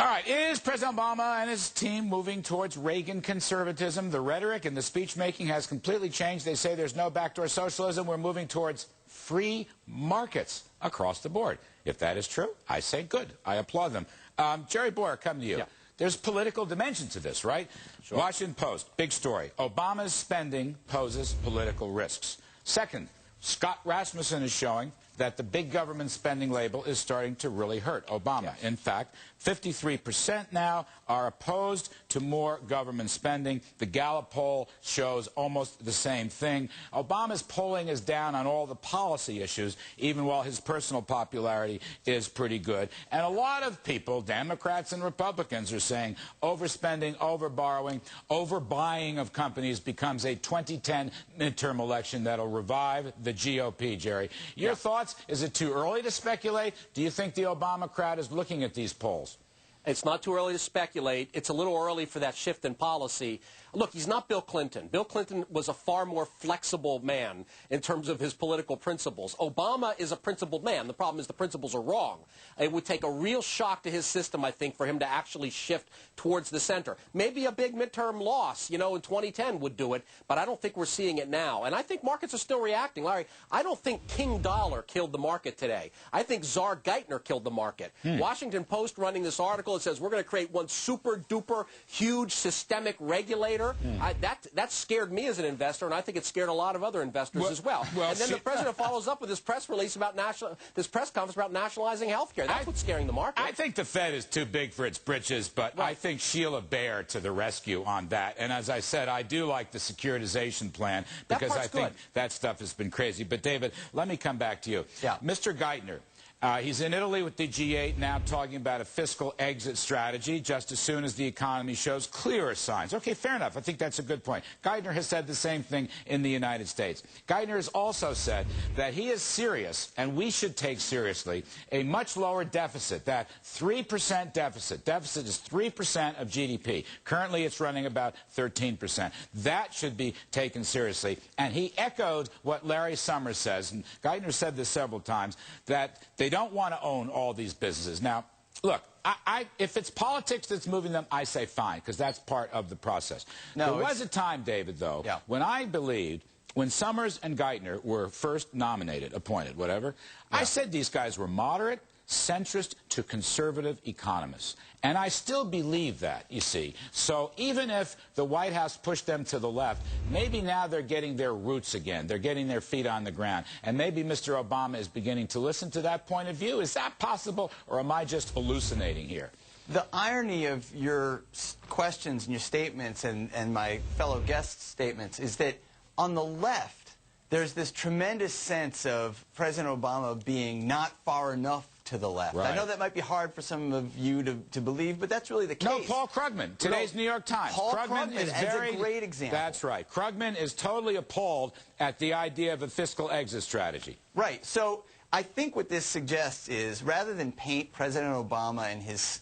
All right, is President Obama and his team moving towards Reagan conservatism? The rhetoric and the speech-making has completely changed. They say there's no backdoor socialism. We're moving towards free markets across the board. If that is true, I say good. I applaud them. Jerry Bowyer, come to you. Yeah. There's political dimension to this, right? Sure. Washington Post, big story. Obama's spending poses political risks. Second, Scott Rasmussen is showing that the big government spending label is starting to really hurt Obama. Yes. In fact, 53% now are opposed to more government spending. The Gallup poll shows almost the same thing. Obama's polling is down on all the policy issues, even while his personal popularity is pretty good. And a lot of people, Democrats and Republicans, are saying overspending, overborrowing, overbuying of companies becomes a 2010 midterm election that'll revive the GOP, Jerry. Your thoughts? Is it too early to speculate? Do you think the Obama crowd is looking at these polls? It's not too early to speculate. It's a little early for that shift in policy. Look, he's not Bill Clinton. Bill Clinton was a far more flexible man in terms of his political principles. Obama is a principled man. The problem is the principles are wrong. It would take a real shock to his system, I think, for him to actually shift towards the center. Maybe a big midterm loss, you know, in 2010 would do it, but I don't think we're seeing it now. And I think markets are still reacting. Larry, I don't think King Dollar killed the market today. I think Czar Geithner killed the market. Washington Post running this article, it says we're going to create one super-duper huge systemic regulator. That scared me as an investor, and I think it scared a lot of other investors as well. And then the president follows up with this press release about this press conference about nationalizing health care. That's what's scaring the market. I think the Fed is too big for its britches, but I think Sheila Bair to the rescue on that. And as I said, I do like the securitization plan because I think that stuff has been crazy. But David, let me come back to you. Yeah. Mr. Geithner. He's in Italy with the G8 now talking about a fiscal exit strategy just as soon as the economy shows clearer signs. Okay, fair enough. I think that's a good point. Geithner has said the same thing in the United States. Geithner has also said that he is serious, and we should take seriously, a much lower deficit, that 3% deficit. Deficit is 3% of GDP. Currently, it's running about 13%. That should be taken seriously. And he echoed what Larry Summers says, and Geithner said this several times, that they don't want to own all these businesses. Now, look, if it's politics that's moving them, I say fine, because that's part of the process. There was a time, David, though, when I believed, when Summers and Geithner were first nominated, appointed, whatever, I said these guys were moderate, centrist to conservative economists. And I still believe that, you see. So even if the White House pushed them to the left, maybe now they're getting their roots again. They're getting their feet on the ground. And maybe Mr. Obama is beginning to listen to that point of view. Is that possible, or am I just hallucinating here? The irony of your questions and your statements and my fellow guests' statements is that on the left, there's this tremendous sense of President Obama being not far enough to the left. Right. I know that might be hard for some of you to believe, but that's really the case. No, Paul Krugman, today's New York Times. Paul Krugman is a great example. That's right. Krugman is totally appalled at the idea of a fiscal exit strategy. Right. So I think what this suggests is, rather than paint President Obama and his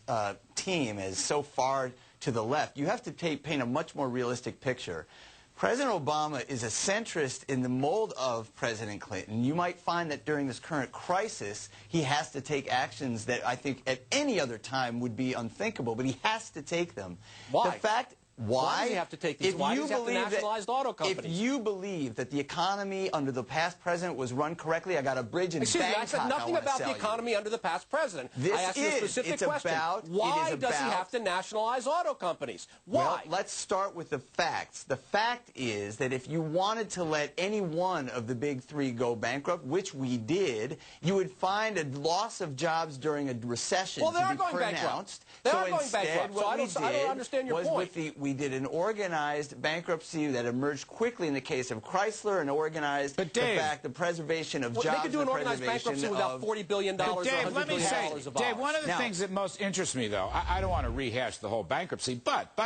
team as so far to the left, you have to paint a much more realistic picture. President Obama is a centrist in the mold of President Clinton. You might find that during this current crisis, he has to take actions that I think at any other time would be unthinkable, but he has to take them. Why? The fact... Why does he have to take these? Why does he have to nationalize auto companies? If you believe that the economy under the past president was run correctly, I got a bridge in Bangkok. I said nothing about the economy under the past president. I asked you a specific question. Why does he have to nationalize auto companies? Why? Well, let's start with the facts. The fact is that if you wanted to let any one of the big three go bankrupt, which we did, you would find a loss of jobs during a recession to be going pronounced. They are going bankrupt. So I don't understand your point. We did an organized bankruptcy that emerged quickly in the case of Chrysler, and organized the preservation of jobs. They could do an organized bankruptcy without $40 billion or $100 billion of Dave, one of the things that most interests me, though, I don't want to rehash the whole bankruptcy, but,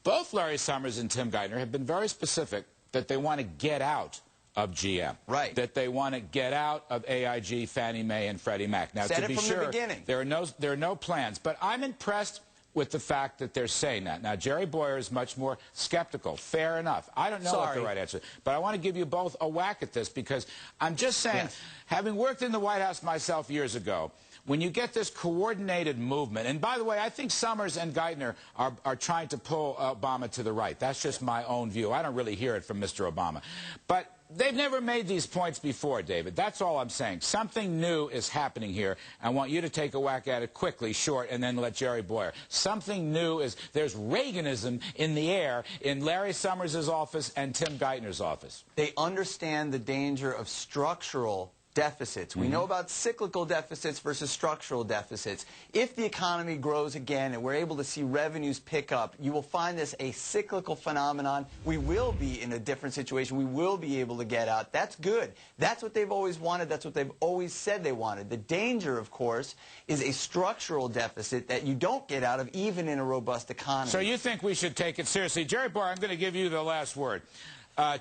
both Larry Summers and Tim Geithner have been very specific that they want to get out of GM. Right. That they want to get out of AIG, Fannie Mae, and Freddie Mac. Now, to be sure, there are no plans, but I'm impressed with the fact that they're saying that. Now, Jerry Bowyer is much more skeptical. Fair enough. I don't know what the right answer is. But I want to give you both a whack at this, because I'm just saying, having worked in the White House myself years ago, when you get this coordinated movement, and by the way, I think Summers and Geithner are trying to pull Obama to the right. That's just my own view. I don't really hear it from Mr. Obama. But they've never made these points before, David. That's all I'm saying. Something new is happening here. I want you to take a whack at it quickly, short, and then let Jerry Bowyer. Something new is, there's Reaganism in the air in Larry Summers' office and Tim Geithner's office. They understand the danger of structural deficits. We know about cyclical deficits versus structural deficits. If the economy grows again and we're able to see revenues pick up, you will find this a cyclical phenomenon. We will be in a different situation. We will be able to get out. That's good. That's what they've always wanted. That's what they've always said they wanted. The danger, of course, is a structural deficit that you don't get out of even in a robust economy. So you think we should take it seriously. Jerry Bowyer, I'm going to give you the last word.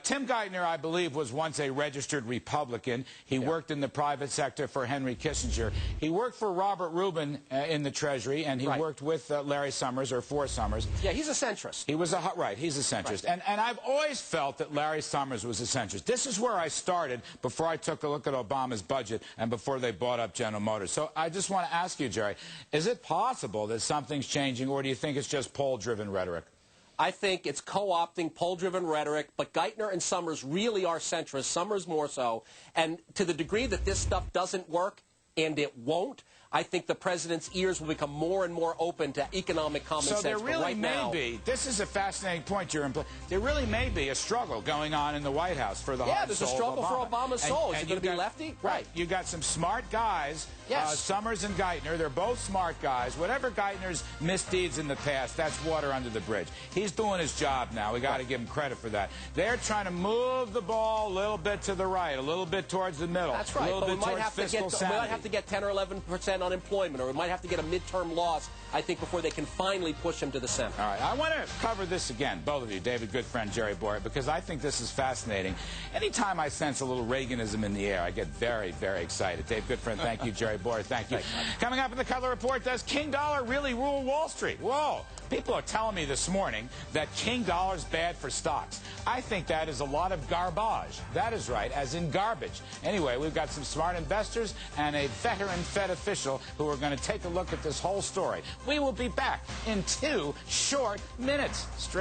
Tim Geithner, I believe, was once a registered Republican. He worked in the private sector for Henry Kissinger. He worked for Robert Rubin in the Treasury, and he worked with Larry Summers, or for Summers. Yeah, he's a centrist. He was he's a centrist. Right. And I've always felt that Larry Summers was a centrist. This is where I started before I took a look at Obama's budget and before they bought up General Motors. So I just want to ask you, Jerry, is it possible that something's changing, or do you think it's just poll-driven rhetoric? I think it's co-opting poll-driven rhetoric, but Geithner and Summers really are centrists, Summers more so. And to the degree that this stuff doesn't work, and it won't, I think the president's ears will become more and more open to economic common sense. So there really may be, this is a fascinating point you're implying, there really may be a struggle going on in the White House for the heart and soul of Obama. Yeah, there's a struggle for Obama's soul. Is he going to be lefty? Right. You got some smart guys, Summers and Geithner. They're both smart guys. Whatever Geithner's misdeeds in the past, that's water under the bridge. He's doing his job now. We got to give him credit for that. They're trying to move the ball a little bit to the right, a little bit towards the middle. That's right. A little bit towards fiscal sanity. We might have to get 10 or 11% unemployment, or we might have to get a midterm loss, I think, before they can finally push him to the center. All right. I want to cover this again, both of you, David, good friend, Jerry Bowyer, because I think this is fascinating. Anytime I sense a little Reaganism in the air, I get very, very excited. Dave, good friend, thank you. Jerry Bowyer, thank you. Coming up in the Kudlow Report, does King Dollar really rule Wall Street? Whoa. People are telling me this morning that King Dollar's bad for stocks. I think that is a lot of garbage. That is right, as in garbage. Anyway, we've got some smart investors and a veteran Fed official who are going to take a look at this whole story. We will be back in 2 short minutes.